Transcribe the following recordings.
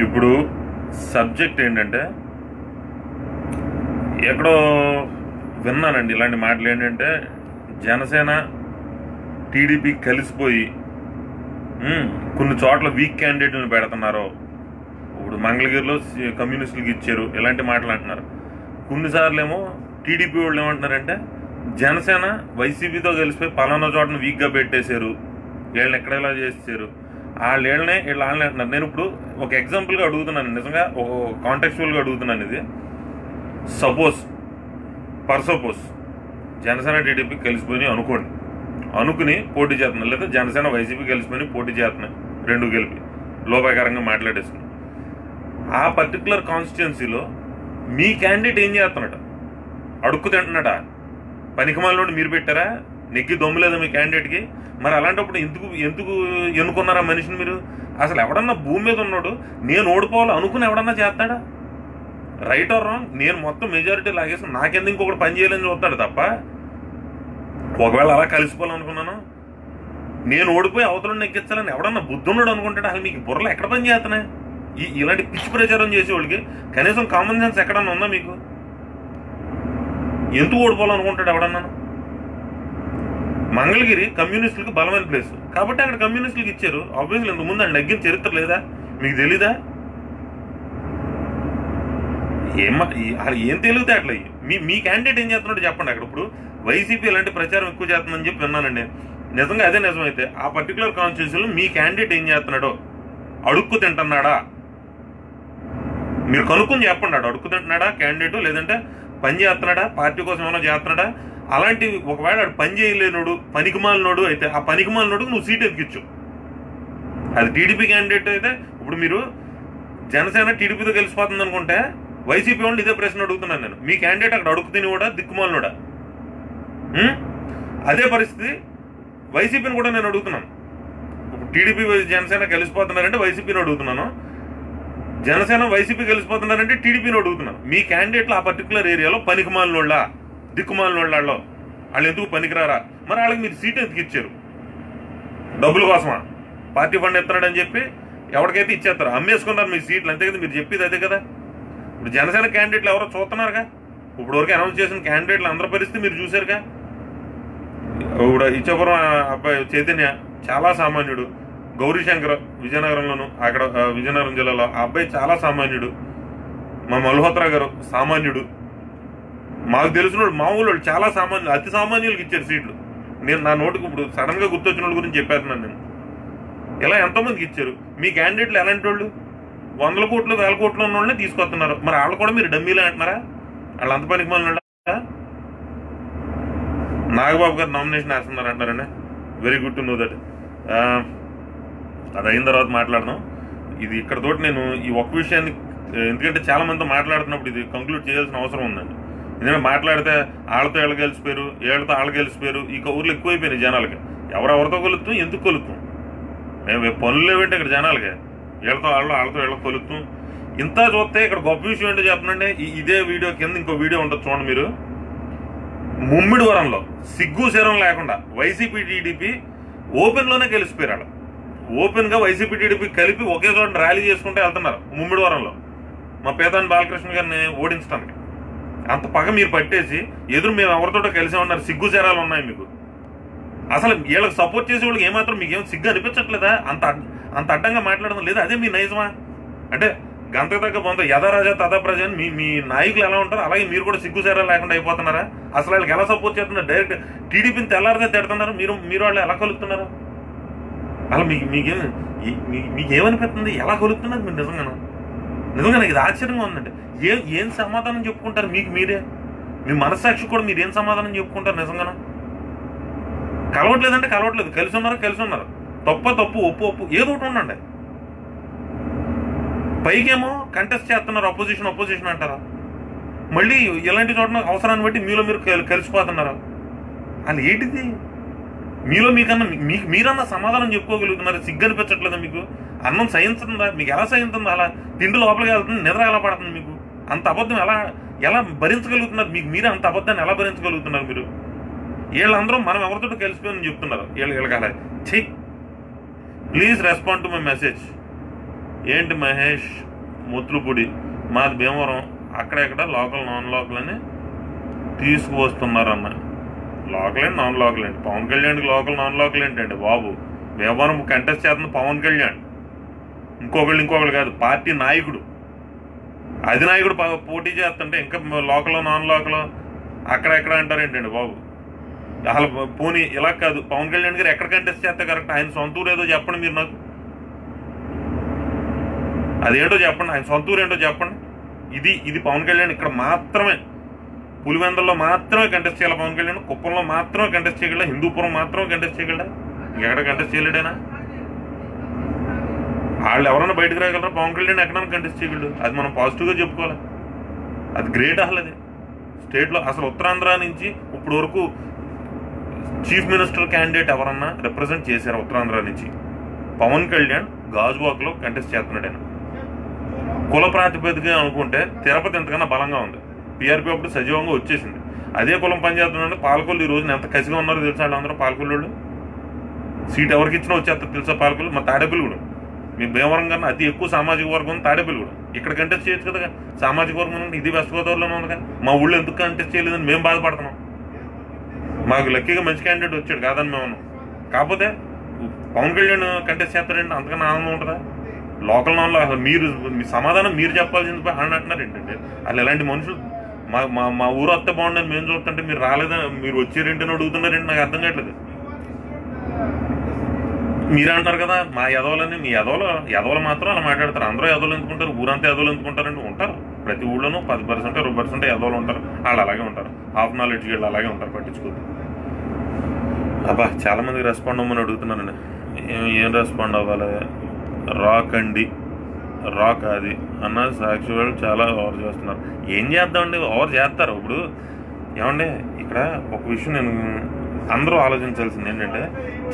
ఇప్పుడు సబ్జెక్ట్ ఏంటంటే ఎక్కడో విన్నానండి ఇలాంటి మాటలు. ఏంటంటే జనసేన టీడీపీ కలిసిపోయి కొన్ని చోట్ల వీక్ క్యాండిడేట్లను పెడుతున్నారు. ఇప్పుడు మంగళగిరిలో కమ్యూనిస్టులకు ఇచ్చారు, ఇలాంటి మాటలు అంటున్నారు. కొన్నిసార్లు ఏమో టీడీపీ వాళ్ళు ఏమంటున్నారంటే జనసేన వైసీపీతో కలిసిపోయి పలానా చోటను వీక్గా పెట్టేశారు, వీళ్ళని ఎక్కడ ఇలా చేసేసారు, వీళ్ళని అంటున్నారు. నేను ఇప్పుడు ఒక ఎగ్జాంపుల్గా అడుగుతున్నాను, నిజంగా ఒక కాంటెక్చువల్గా అడుగుతున్నాను. ఇది సపోజ్ జనసేన టీడీపీ కలిసిపోయి అనుకుని పోటీ చేస్తున్నాయి, లేదా జనసేన వైసీపీ కలిసిపోయి పోటీ చేస్తున్నాయి, రెండు కలిపి లోపాయకరంగా మాట్లాడేసుకుని. ఆ పర్టికులర్ కాన్స్టిట్యున్సీలో మీ క్యాండిడేట్ ఏం చేస్తున్నాడు? అడుక్కు తింటున్నాడా? పనికిమాలినోడు మీరు పెట్టారా? నెగ్గి దొమ్ము లేదా మీ క్యాండిడేట్కి? మరి అలాంటప్పుడు ఎందుకు ఎన్నుకున్నారా మనిషిని మీరు? అసలు ఎవడన్నా భూమి మీద ఉన్నాడు నేను ఓడిపోవాలి అనుకుని ఎవడన్నా చేస్తాడా? రైట్ ఆర్ రాంగ్, నేను మొత్తం మెజారిటీ లాగేసి నాకెందుకు ఇంకొకటి పని చేయాలని చూస్తాడు తప్ప, ఒకవేళ అలా కలిసిపోవాలనుకున్నాను నేను ఓడిపోయి అవతలను ఎక్కించాలని ఎవడన్నా బుద్ధున్నాడు అనుకుంటాడు? అసలు మీకు బుర్రలు ఎక్కడ పని చేస్తున్నాయి? ఇలాంటి పిచ్చి ప్రచారం చేసేవాళ్ళకి కనీసం కామన్ సెన్స్ ఎక్కడన్నా ఉందా మీకు? ఎందుకు ఓడిపోవాలనుకుంటాడు ఎవడన్నా? మంగళగిరి కమ్యూనిస్టులకు బలమైన ప్లేస్ కాబట్టి అక్కడ కమ్యూనిస్టులకు ఇచ్చారు. ఆబ్వియస్లీ ఇంతకు ముందు ఆయన నెగ్గిన చరిత్ర లేదా? మీకు తెలీదా? ఏం తెలియతే అట్లా మీ క్యాండిడేట్ ఏం చేస్తున్నాడు చెప్పండి. అక్కడ ఇప్పుడు వైసీపీ ఇలాంటి ప్రచారం ఎక్కువ చేస్తుందని చెప్పి విన్నానండి. నిజంగా అదే నిజమైతే ఆ పర్టికులర్ కాన్స్టిట్యూన్సీలో మీ క్యాండిడేట్ ఏం చేస్తున్నాడో, అడుక్కు తింటున్నాడా? మీరు కనుక్కొని చెప్పండి. అడుక్కు తింటున్నాడా క్యాండిడేట్, లేదంటే పని చేస్తున్నాడా, పార్టీ కోసం ఏమైనా చేస్తున్నాడా? అలాంటి ఒకవేళ పని చేయలేనోడు, పనికిమాలినోడు అయితే ఆ పనికిమాలినోడుకు నువ్వు సీట్ ఎక్కించు. అది టీడీపీ క్యాండిడేట్ అయితే, ఇప్పుడు మీరు జనసేన టీడీపీతో కలిసిపోతుంది అనుకుంటే వైసీపీ వాళ్ళు ఇదే ప్రశ్న అడుగుతున్నాను నేను. మీ క్యాండిడేట్ అక్కడ అడుగు తినివాడా, దిక్కుమాలినోడా? అదే పరిస్థితి వైసీపీని కూడా నేను అడుగుతున్నాను. ఇప్పుడు టీడీపీ జనసేన కలిసిపోతున్నారంటే వైసీపీని అడుగుతున్నాను, జనసేన వైసీపీ కలిసిపోతున్నారంటే టీడీపీని అడుగుతున్నాను. మీ క్యాండిడేట్లు ఆ పర్టికులర్ ఏరియాలో పనికిమాలినోళ్ళ, దిక్కుమాలినోళ్ళలో వాళ్ళు ఎందుకు పనికిరారా? మరి వాళ్ళకి మీరు సీట్ ఎందుకు ఇచ్చారు? డబ్బుల కోసమా? పార్టీ ఫండ్ ఎత్తున్నాడని చెప్పి ఎవరికైతే ఇచ్చేస్తారు, అమ్మేసుకున్నారు మీ సీట్లు, అంతే కదా మీరు చెప్పేది అదే కదా. ఇప్పుడు జనసేన క్యాండిడేట్లు ఎవరో చూస్తున్నారుగా, ఇప్పుడు వరకు అనౌన్స్ చేసిన క్యాండిడేట్లు అందరి పరిస్థితి మీరు చూశారుగా. ఇప్పుడు ఇచ్చాపురం అబ్బాయి చైతన్య చాలా సామాన్యుడు, గౌరీశంకర్ విజయనగరంలోను, అక్కడ విజయనగరం జిల్లాలో ఆ అబ్బాయి చాలా సామాన్యుడు, మా మల్హోత్రా గారు సామాన్యుడు, మాకు తెలిసిన మామూలు వాళ్ళు చాలా సామాన్యులు, అతి సామాన్యులకు ఇచ్చారు సీట్లు. నేను నా నోటికి ఇప్పుడు సడన్ గా గుర్తొచ్చిన వాళ్ళ గురించి చెప్పేస్తున్నాను నేను. ఇలా ఎంతోమందికి ఇచ్చారు. మీ క్యాండిడేట్లు ఎలాంటి వాళ్ళు? 100 కోట్లు 1000 కోట్లు ఉన్న వాళ్ళనే తీసుకొస్తున్నారు. మరి వాళ్ళు కూడా మీరు డమ్మీలే అంటున్నారా? వాళ్ళు అంత పనికి మళ్ళీ నాగబాబు గారు నామినేషన్ వేస్తున్నారు అంటారండి. Very good to know that. అది అయిన తర్వాత మాట్లాడదాం. ఇది ఇక్కడతోటి నేను ఈ ఒక్క విషయాన్ని, ఎందుకంటే చాలా మందితో మాట్లాడుతున్నప్పుడు ఇది కంక్లూడ్ చేయాల్సిన అవసరం ఉందండి. ఎందుకంటే మాట్లాడితే వాళ్ళతో వీళ్ళు కలిసిపోయారు, వీళ్ళతో వాళ్ళు కలిసిపోయారు, ఈ కౌర్లు ఎక్కువైపోయినాయి జనాలకి. ఎవరెవరితో కొలుస్తాం, ఎందుకు కొలుస్తాం? మేము పనులు లేవంటే ఇక్కడ జనాలకి, వీళ్ళతో వాళ్ళతో వీళ్ళతో కొలుస్తాం. ఇంత చూస్తే ఇక్కడ గొప్ప విషయం ఏంటో చెప్పనండి. ఇదే వీడియో కింద ఇంకో వీడియో ఉంటుంది చూడండి మీరు. ముమ్మిడివరంలో సిగ్గు శరం లేకుండా వైసీపీ టీడీపీ ఓపెన్లోనే కలిసిపోయారు. ఓపెన్ గా వైసీపీ టీడీపీ కలిపి ఒకే చోట ర్యాలీ చేసుకుంటే వెళ్తున్నారు ముమ్మిడివరంలో మా పేదాని బాలకృష్ణ గారిని ఓడించడానికి. అంత పగ మీరు పట్టేసి ఎదురు మేము ఎవరితోటో కలిసి ఉన్నారు, సిగ్గు శరాలు ఉన్నాయి మీకు. అసలు వీళ్ళకి సపోర్ట్ చేసే వాళ్ళకి ఏమాత్రం మీకేం సిగ్గు అనిపించట్లేదా? అంత అడ్డంగా మాట్లాడడం లేదా? అదే మీ నైజమా? అంటే గంతకు తగ్గ పొంద యథారాజా తథా ప్రజ అని మీ నాయకులు ఎలా ఉంటారు అలాగే మీరు కూడా సిగ్గు శరాలు లేకుండా అయిపోతున్నారా? అసలు వాళ్ళకి ఎలా సపోర్ట్ చేస్తున్నారు? డైరెక్ట్ టీడీపీని తెల్లారితే తిడుతున్నారు, మీరు వాళ్ళు ఎలా కలుగుతున్నారు? అలా మీకేమనిపిస్తుంది? ఎలా కలుగుతున్నారు మీరు? నిజంగా నాకు ఇది ఆశ్చర్యంగా ఉందంటే ఏం సమాధానం చెప్పుకుంటారు మీకు మీరే? మీ మనస్సాక్షి కూడా మీరు ఏం సమాధానం చెప్పుకుంటారు? నిజంగా కలవట్లేదంటే కలవట్లేదు, కలిసి ఉన్నారు, తప్పు ఒప్పు ఏదో ఒకటి ఉండండి. పైకేమో కంటెస్ట్ చేస్తున్నారు, అపోజిషన్ అంటారా? మళ్ళీ ఇలాంటి చోట అవసరాన్ని బట్టి మీలో మీరు కలిసిపోతున్నారా? అది ఏంటిది? మీలో మీరన్నా సమాధానం చెప్పుకోగలుగుతున్నారు? సిగ్గు అనిపించట్లేదా మీకు? అన్నం సహించుతుందా మీకు? ఎలా సహింతుందా? అలా తిండి లోపలికి వెళ్తుంది, నిద్ర ఎలా పడుతుంది మీకు? అంత అబద్ధం ఎలా భరించగలుగుతున్నారు? మీరే అంత అబద్ధాన్ని ఎలా భరించగలుగుతున్నారు మీరు? వీళ్ళందరూ మనం ఎవరితో కలిసిపోయిందని చెప్తున్నారు. వీళ్ళకి అలా చెయ్యి. Please respond to my message. ఏంటి మహేష్ ముత్తులపూడి మాది భీమవరం, అక్కడెక్కడ లోకల్ నాన్ లోకల్ అని తీసుకువస్తున్నారన్న. లోకల్ ఏంటి నాన్ లోకల్ ఏంటి? పవన్ కళ్యాణ్కి లోకల్ నాన్ లోకల్ ఏంటండి బాబు? భీమవరం కంటెస్ట్ చేస్తున్న పవన్ కళ్యాణ్, ఇంకొకళ్ళు కాదు, పార్టీ నాయకుడు, అధినాయకుడు పోటీ చేస్తుంటే ఇంకా లోకల్ నాన్ లోకల్ అక్కడెక్కడ అంటారు ఏంటండి బాబు? అసలు పోనీ ఇలా కాదు, పవన్ కళ్యాణ్ గారు ఎక్కడ కంటెస్ట్ చేస్తే కరెక్ట్? ఆయన సొంత ఊరు ఏదో చెప్పండి మీరు నాకు, అదేంటో చెప్పండి, ఆయన సొంత ఊరు ఏంటో చెప్పండి. ఇది పవన్ కళ్యాణ్ ఇక్కడ మాత్రమే, పులివెందుల్లో మాత్రమే కంటెస్ట్ చేయాలి పవన్ కళ్యాణ్, కుప్పంలో మాత్రమే కంటెస్ట్ చేయగలడా, హిందూపురం మాత్రమే కంటెస్ట్ చేయగలడా, ఇంకెక్కడ కంటెస్ట్ చేయలేడేనా? వాళ్ళు ఎవరైనా బయటకు రాగలరా? పవన్ కళ్యాణ్ ఎకనామిక్ కంటెస్ట్ చేయగలడు, అది మనం పాజిటివ్గా చెప్పుకోవాలి. అది గ్రేట్. అసలు అది స్టేట్లో అసలు ఉత్తరాంధ్ర నుంచి ఇప్పుడు వరకు చీఫ్ మినిస్టర్ క్యాండిడేట్ ఎవరన్నా రిప్రజెంట్ చేశారు ఉత్తరాంధ్ర నుంచి? పవన్ కళ్యాణ్ గాజువాక్లో కంటెస్ట్ చేస్తున్నాడు. ఆయన కుల ప్రాతిపదిక అనుకుంటే తిరుపతి ఎంతకన్నా బలంగా ఉంది, పీఆర్పీ అప్పుడు సజీవంగా వచ్చేసింది. అదే కులం పనిచేస్తున్నాడు. పాలకొల్లు ఈ రోజున ఎంత కసిగా ఉన్నారో తెలుసా వాళ్ళందరూ? పాలకొల్లు సీట్ ఎవరికి ఇచ్చినా వచ్చేస్తారు తెలుసా? పాలకొల్లు మా తాడేపల్లిగూడెం, మీ భీమవరం కన్నా అతి ఎక్కువ సామాజిక వర్గం తాడేపల్లిగూడెం. ఇక్కడ కంటెస్ట్ చేయొచ్చు కదా సామాజిక వర్గం ఉంటే. ఇది వెస్ట్ గోదావరిలోనే ఉందిగా. మా ఊళ్ళో ఎందుకు కంటెస్ట్ చేయలేదని మేము బాధపడుతున్నాం. మాకు లక్కీగా మంచి క్యాండిడేట్ వచ్చాడు కాదని మేము ఉన్నాం. కాకపోతే పవన్ కళ్యాణ్ కంటెస్ట్ చేస్తారంటే అంతకన్నా ఆనందం ఉంటుందా? లోకల్ నాన్లో అసలు మీరు మీ సమాధానం మీరు చెప్పాల్సింది అని అంటున్నారు ఏంటంటే, వాళ్ళు ఎలాంటి మనుషులు? మా ఊరు వస్తే బాగుండని మేము చూస్తుంటే మీరు రాలేదని, మీరు వచ్చారేంటని అడుగుతున్నారేంటి? నాకు అర్థం కావట్లేదు. మీరు అంటారు కదా మా యదవులని, మీ యదవులు మాత్రం అలా మాట్లాడతారు. అందరూ యదవులు ఎందుకుంటారు? ఊరంతా యదవులు ఎందుకుంటారంటే ఉంటారు. ప్రతి ఊళ్ళోనూ 10% 20% యదవులు ఉంటారు. వాళ్ళు అలాగే ఉంటారు. హాఫ్ నాలెడ్జ్ వీళ్ళు అలాగే ఉంటారు, పట్టించుకోదు. అబ్బా చాలా మందికి రెస్పాండ్ అవ్వమని అడుగుతున్నానండి. ఏం రెస్పాండ్ అవ్వాలి? రాక్ అండి, రాక్ అది అన్న సాక్షి వాళ్ళు చాలా ఓవర్ చేస్తున్నారు. ఏం చేద్దామండి? ఓవర్ చేస్తారు. ఇప్పుడు ఏమండి ఇక్కడ ఒక విషయం నేను అందరూ ఆలోచించాల్సింది ఏంటంటే,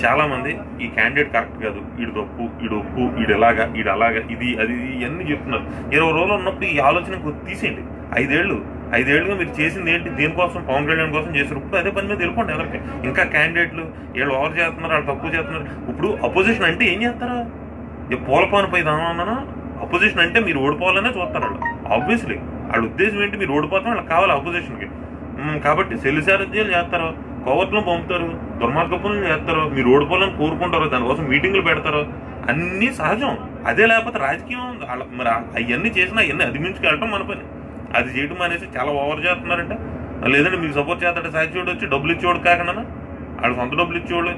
చాలామంది ఈ క్యాండిడేట్ కరెక్ట్ కాదు, ఈడు తప్పు, ఈడు ఒప్పు, ఈడు ఎలాగా, ఈడు అలాగా, ఇది అది ఇవన్నీ చెప్తున్నారు. 20 రోజులు ఉన్నప్పుడు ఈ ఆలోచన తీసేయండి. 5 ఏళ్ళుగా మీరు చేసింది ఏంటి? దేనికోసం? పవన్ కళ్యాణ్ కోసం చేశారు. ఇప్పుడు అదే పని మీద వెళ్ళిపోండి. ఎవరికి ఇంకా క్యాండిడేట్లు వీళ్ళు ఓవర్ చేస్తున్నారు, వాళ్ళు తక్కువ చేస్తున్నారు. ఇప్పుడు అపోజిషన్ అంటే ఏం చేస్తారా? పూలపానుపై దానా అపోజిషన్ అంటే మీరు ఓడిపోవాలనే చూస్తారు వాళ్ళు. ఆబ్వియస్లీ వాళ్ళ ఉద్దేశం ఏంటి? మీరు ఓడిపోతాం, వాళ్ళకి కావాలి అపోజిషన్కి. కాబట్టి సెల్లిసారథ్యాలు చేస్తారు, కోవట్లో పంపుతారు, దుర్మార్గ పనులు చేస్తారు, మీరు ఓడిపోవాలని కోరుకుంటారు, దానికోసం మీటింగ్లు పెడతారు. అన్నీ సహజం. అదే లేకపోతే రాజకీయం మరి అవన్నీ చేసినా అవన్నీ అధిమించుకెళ్ళటం మన పని. అది చేయడం అనేసి చాలా ఓవర్ చేస్తున్నారంటే, లేదంటే మీకు సపోర్ట్ చేస్తాడు సాక్షివాడు వచ్చి డబ్బులు ఇచ్చేవాడు కాకుండా వాళ్ళు సొంత డబ్బులు ఇచ్చేవాళ్ళు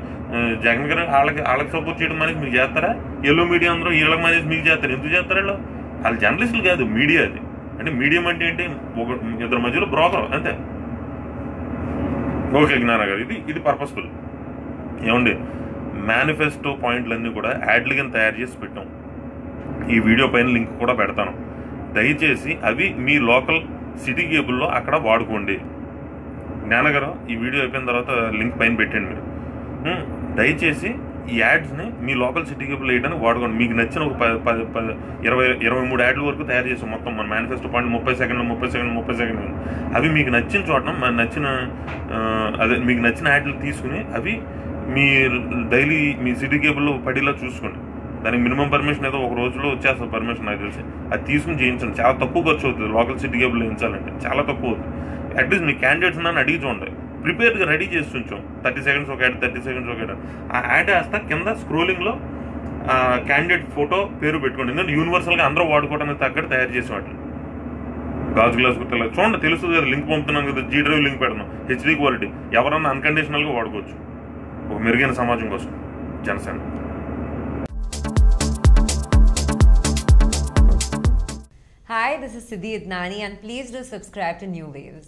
జగన్ గారు వాళ్ళకి సపోర్ట్ చేయడం అనేది మీకు చేస్తారా? ఎల్లో మీడియా అందరూ వీళ్ళకి మానేసి మీకు చేస్తారు. ఎందుకు చేస్తారు? వాళ్ళు జర్నలిస్టులు కాదు, మీడియా. అది అంటే మీడియం అంటే ఏంటి? ఇద్దరి మధ్యలో బ్రోకర్ అంతే. ఓకే జ్ఞాన గారు, ఇది పర్పస్ఫుల్. ఏమండి మేనిఫెస్టో పాయింట్లన్నీ కూడా యాడ్లు కింద తయారు చేసి పెట్టాం. ఈ వీడియో పైన లింక్ కూడా పెడతాను. దయచేసి అవి మీ లోకల్ సిటీ కేబుల్లో అక్కడ వాడుకోండి. జ్ఞానగారు ఈ వీడియో అయిపోయిన తర్వాత లింక్ పైన పెట్టండి మీరు. దయచేసి ఈ యాడ్స్ని మీ లోకల్ సిటీ కేబుల్ వేయడానికి వాడుకోండి. మీకు నచ్చిన ఒక 23 యాడ్ల వరకు తయారు చేసాం మొత్తం మన మేనిఫెస్టో పాయింట్ 30 సెకండ్లు. అవి మీకు నచ్చిన చోట మీకు నచ్చిన యాడ్లు తీసుకుని అవి మీ డైలీ మీ సిటీ కేబుల్లో పడేలా చూసుకోండి. దానికి మినిమం పర్మిషన్ ఏదో ఒక రోజులో వచ్చేస్తుంది పర్మిషన్ నాకు తెలిసి. అది తీసుకుని చేయించండి. చాలా తక్కువ ఖర్చు అవుతుంది లోకల్ సిటీ కేబుల్ వేయించాలంటే, చాలా తక్కువ అవుతుంది. అట్లీస్ట్ మీ క్యాండిడేట్స్ నన్ను అడిగి చూడండి, ప్రిపేర్డ్గా రెడీ చేసి ఉంచాం. 30 సెకండ్స్ ఒక యాడ్, 30 సెకండ్స్ ఒక యాడ్. ఆ యాడ్ వేస్తా కింద స్క్రోలింగ్లో క్యాండిడేట్ ఫోటో పేరు పెట్టుకోండి. ఎందుకంటే యూనివర్సల్గా అందరూ వాడుకోవడానికి తగ్గట్టు తయారు చేసిన వాటిని. గాజు గ్లాస్ గుర్తు చూడండి, తెలుస్తుంది కదా. లింక్ పంపుతున్నాం కదా, G డ్రైవ్ లింక్ పెడతాం, HD క్వాలిటీ. ఎవరన్నా అన్కండిషనల్గా వాడుకోవచ్చు ఒక మెరుగైన సమాజం కోసం. Janasena. Hi, this is Siddhi Idnani and please do subscribe to New Waves.